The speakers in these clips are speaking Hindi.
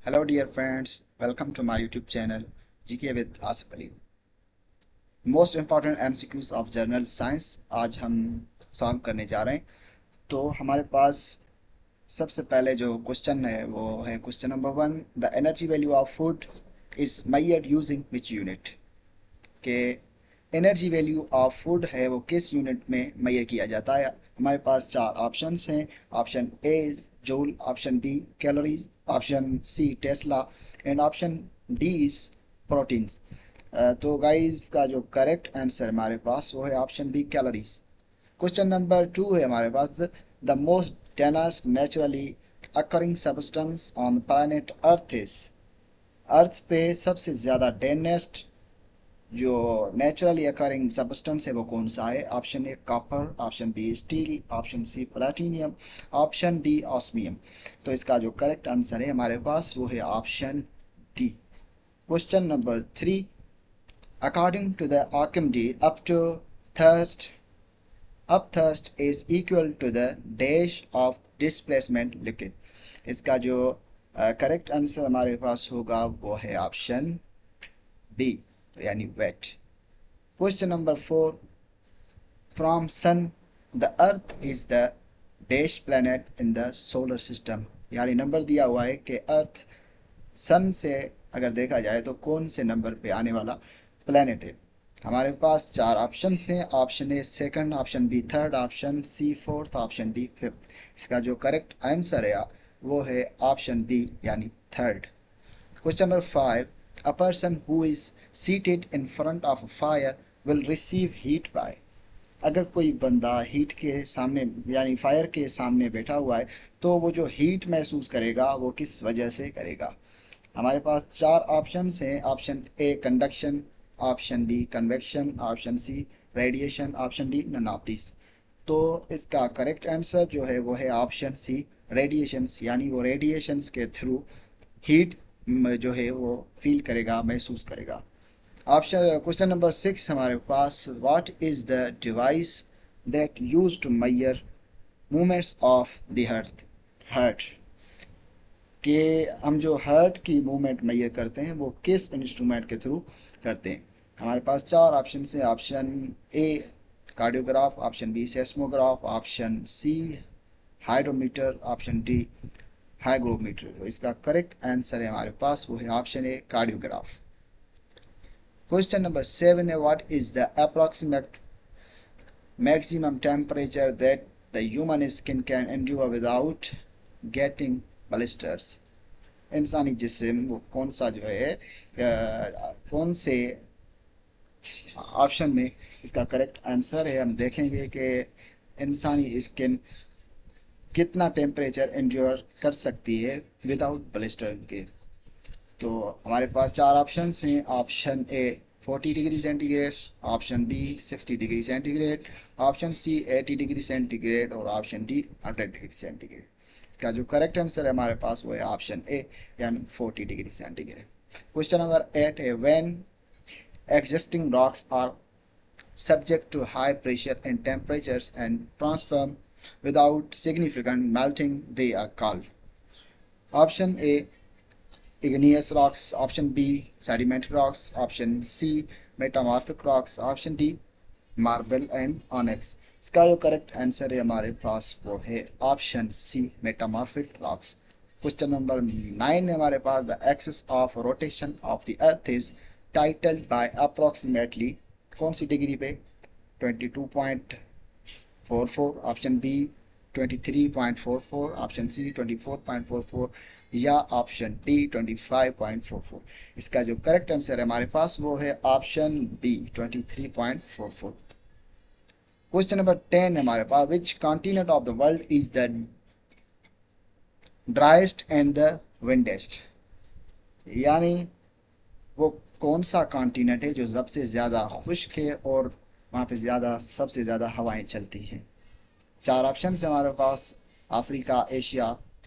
Hello dear friends, welcome to my YouTube channel GK with Asif Ali. Most important MCQs of general science आज हम सॉल्व करने जा रहे हैं। तो हमारे पास सबसे पहले जो क्वेश्चन है वो है question number 1। The energy value of food is measured using which unit. के एनर्जी वैल्यू ऑफ फूड है वो किस यूनिट में मेजर किया जाता है। हमारे पास चार ऑप्शंस हैं। Option A is joule, option B calories, option C Tesla and option D is proteins. तो गाइस का जो करेक्ट आंसर हमारे पास वो है option B calories. Question number 2 है हमारे पास the most dense naturally occurring substance on planet Earth is. Earth पे सबसे ज़्यादा डेनेस्ट जो नेचुरली अकरिंग सब्सटेंस है वो कौन सा है। Option A copper, option B steel, option C platinum, option D osmium. तो इसका जो करेक्ट आंसर है हमारे पास वो है option D. Question number 3। According to the Archimedes, upthrust is equal to the dash of displacement liquid। इसका जो करेक्ट आंसर हमारे पास होगा वो है ऑप्शन बी, यानी weight. Question number 4। From sun the earth is the dash planet in the solar system. यानी नंबर दिया हुआ है कि अर्थ सन से अगर देखा जाए तो कौन से नंबर पे आने वाला प्लैनेट है। हमारे पास चार ऑप्शन हैं। Option A second, option B third, option C fourth, option D fifth. इसका जो करेक्ट आंसर है वो है ऑप्शन बी, यानी third. Question number 5। A person who is seated in front of fire will receive heat by. अगर कोई बंदा हीट के सामने यानी फायर के सामने बैठा हुआ है तो वो जो हीट महसूस करेगा वो किस वजह से करेगा। हमारे पास चार ऑप्शन हैं। Option A conduction, option B convection, option C radiation, option D none of this. तो इसका करेक्ट आंसर जो है वो है ऑप्शन सी रेडिएशंस। यानी वो रेडिएशंस के थ्रू हीट जो है वो फील करेगा, महसूस करेगा। ऑप्शन क्वेश्चन नंबर 6 हमारे पास what is the device that use to measure movements of the heart. कि हम जो हार्ट की मूवमेंट मेजर करते हैं वो किस इंस्ट्रूमेंट के थ्रू करते हैं। हमारे पास चार ऑप्शन हैं। Option A cardiograph, option B seismograph, option C hydrometer, option D hygrometer. तो इसका करेक्ट आंसर है हमारे पास वो है option A cardiograph. Question number 7 है what is the approximate maximum temperature that the human skin can endure without getting blisters. इंसानी जिस्म वो कौन सा जो है कौन से ऑप्शन में इसका करेक्ट आंसर है। हम देखेंगे कि इंसानी स्किन कितना टेम्परेचर एंड्योर कर सकती है विदाउट ब्लिस्टर के। तो हमारे पास चार ऑप्शन हैं। Option A 40 degree centigrade, option B 60 degree centigrade, option C 80 degree centigrade और ऑप्शन डी 100 डिग्री सेंटीग्रेड। इसका जो करेक्ट आंसर है हमारे पास वो है ऑप्शन ए, यानी 40 डिग्री सेंटीग्रेड। क्वेश्चन नंबर 8 है when existing rocks are subject to high pressure and temperatures and transform without significant melting, they are called। option A igneous rocks, option B sedimentary rocks, option C metamorphic rocks, option D marble and onyx। इसका जो करेक्ट आंसर है हमारे पास वो है option C metamorphic rocks. Question number 9 है हमारे पास the axis of rotation of the earth is titled by approximately कौन सी डिग्री पे। 22.44, ऑप्शन बी 23.44, ऑप्शन सी 24.44 या ऑप्शन डी 25.44। इसका जो करेक्ट आंसर है हमारे पास वो है ऑप्शन बी 23.44। क्वेश्चन नंबर 10 है हमारे पास which continent of the world is the driest and the windiest. यानी वो कौन सा कॉन्टिनेंट है जो सबसे ज़्यादा खुश्क है और वहाँ पे सबसे ज़्यादा हवाएं चलती हैं। चार ऑप्शन है हमारे पास Africa, Asia,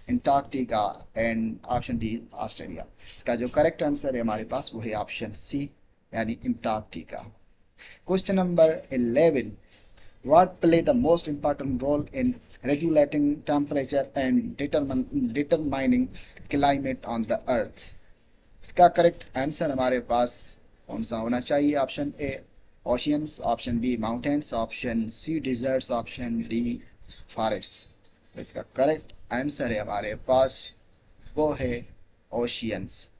Antarctica and option D Australia. इसका जो करेक्ट आंसर है हमारे पास वो है ऑप्शन सी, यानी Antarctica. Question number 11 What play the most important role in regulating temperature and determining climate on the earth? इसका करेक्ट आंसर हमारे पास कौन सा होना चाहिए? Option A oceans, option B mountains, option C deserts, option D forest. इसका करेक्ट आंसर है हमारे पास वो है ओशियंस,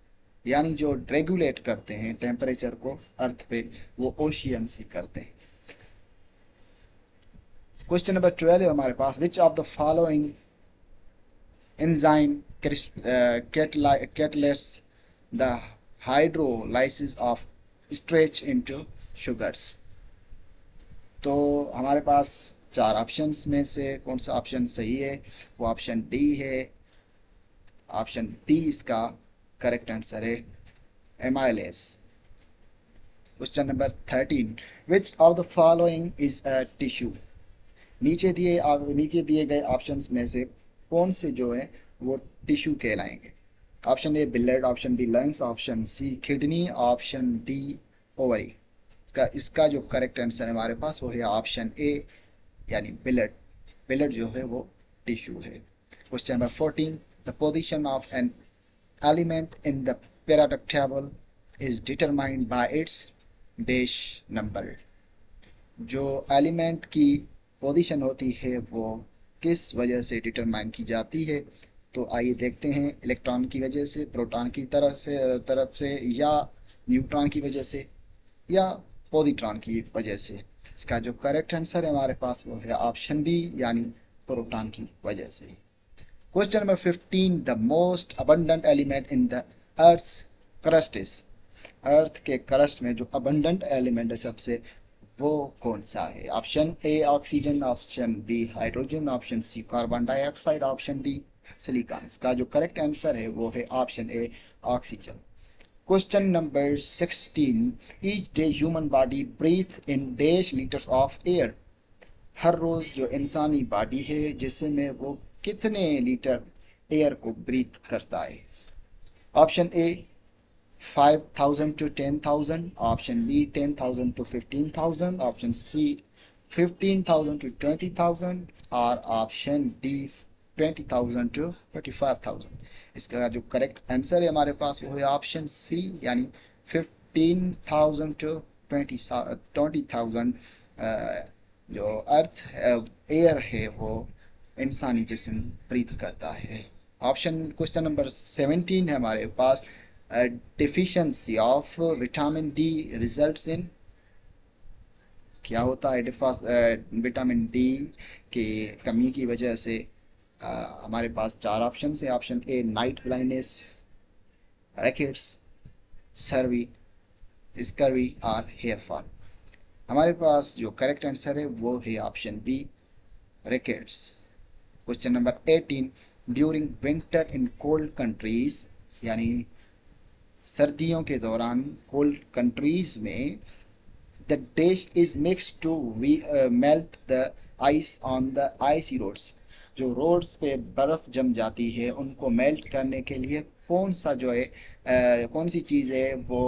यानी जो रेगुलेट करते हैं टेम्परेचर को अर्थ पे वो ओशियंस ही करते हैं। क्वेश्चन नंबर 12 है हमारे पास, which of the following enzyme catalysts the hydrolysis of starch into sugars? तो हमारे पास चार ऑप्शंस में से कौन सा ऑप्शन सही है? वो ऑप्शन डी है। ऑप्शन डी इसका करेक्ट आंसर है, amylase. Question number 13, which of the following is a tissue? नीचे दिए गए ऑप्शंस में से कौन से जो है वो टिश्यू कहलाएंगे? Option A billet, option B lungs, option C kidney, option D ovary. इसका जो करेक्ट आंसर है हमारे पास वो है ऑप्शन ए, यानी बिलेट। बिलेट जो है वो टिश्यू है। Question number 14, the position of an element in the periodic table is determined by it's dash number. जो एलिमेंट की पोजीशन होती है वो किस वजह से डिटरमाइन की जाती है? तो आइए देखते हैं, इलेक्ट्रॉन की वजह से, प्रोटॉन की तरफ से या न्यूट्रॉन की वजह से या पॉजिट्रॉन की वजह से। इसका जो करेक्ट आंसर है हमारे पास वो है ऑप्शन बी, यानी प्रोटॉन की वजह से। Question number 15, the most abundant element in the Earth's crust is. Earth के क्रस्ट में जो अबंडेंट एलिमेंट है सबसे, वो कौन सा है? Option A oxygen, option B hydrogen, option C carbon dioxide, option D silicon. का जो करेक्ट आंसर है वो है option A oxygen. Question number 16, each day human body breathe in dash litres of air. हर रोज जो इंसानी बॉडी है जिसमें वो कितने लीटर एयर को ब्रीथ करता है? Option A 5,000 to 10,000, option B 10,000 to 15,000, option C 15,000 to 20,000 और ऑप्शन D 20,000 to 25,000। इसका जो करेक्ट आंसर है हमारे पास वो है ऑप्शन सी, यानी 15,000 to 20,000। जो अर्थ एयर है वो इंसानी जिस्म ब्रीथ करता है। ऑप्शन क्वेश्चन नंबर 17 है हमारे पास, deficiency of vitamin D results in. क्या होता है विटामिन डी की कमी की वजह से? हमारे पास चार ऑप्शन है। Option A night blindness, rickets, scurvy, scurvy और हेयर फॉल। हमारे पास जो करेक्ट आंसर है वो है option B, rickets. Question number 18, during winter in cold countries, यानी सर्दियों के दौरान कोल्ड कंट्रीज में, the dash is mix to melt the ice on the icy roads. जो रोड्स पे बर्फ जम जाती है उनको मेल्ट करने के लिए कौन सा जो है कौन सी चीज़ है वो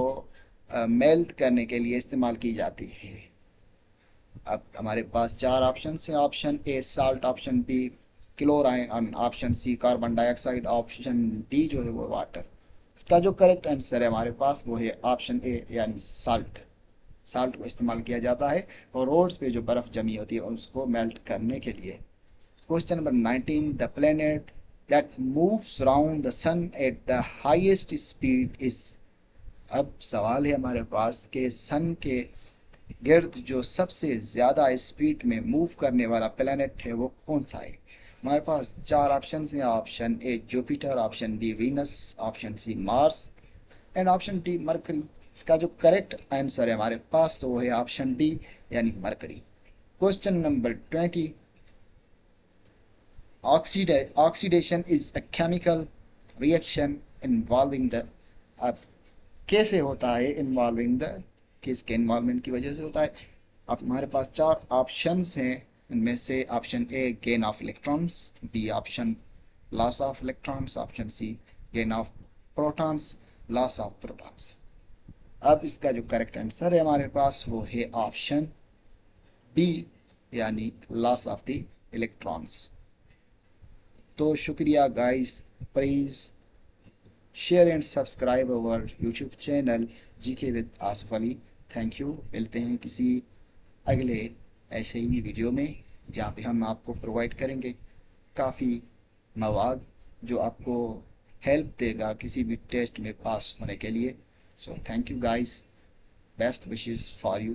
मेल्ट करने के लिए इस्तेमाल की जाती है? अब हमारे पास चार ऑप्शन हैं। Option A salt, option B chlorine और option C carbon dioxide, option D जो है वो वाटर। इसका जो करेक्ट आंसर है हमारे पास वो है ऑप्शन ए, यानी साल्ट। साल्ट को इस्तेमाल किया जाता है और रोड्स पे जो बर्फ़ जमी होती है उसको मेल्ट करने के लिए। Question number 19, the planet that moves around the sun at the highest speed is. अब सवाल है हमारे पास कि सन के गिर्द जो सबसे ज़्यादा स्पीड में मूव करने वाला प्लेनेट है वो कौन सा है? हमारे पास चार ऑप्शन हैं। Option A Jupiter, option B Venus, option C Mars and option D Mercury. इसका जो करेक्ट आंसर है हमारे पास तो वो है ऑप्शन डी, यानी mercury. Question number 20, oxidation is a chemical reaction involving the. अब कैसे होता है इन्वॉल्विंग द, किसके इन्वॉल्वमेंट की वजह से होता है? अब हमारे पास चार ऑप्शंस हैं, इनमें से option A gain of electrons, B option loss of electrons, option C gain of protons, loss of protons. अब इसका जो करेक्ट आंसर है हमारे पास वो है ऑप्शन बी, यानी लॉस ऑफ द इलेक्ट्रॉन्स। तो शुक्रिया guys, please share and subscribe our YouTube channel GK with Asif Ali. Thank you. मिलते हैं किसी अगले ऐसे ही वीडियो में जहाँ पे हम आपको प्रोवाइड करेंगे काफ़ी मवाद जो आपको हेल्प देगा किसी भी टेस्ट में पास होने के लिए। So thank you guys, best wishes for you.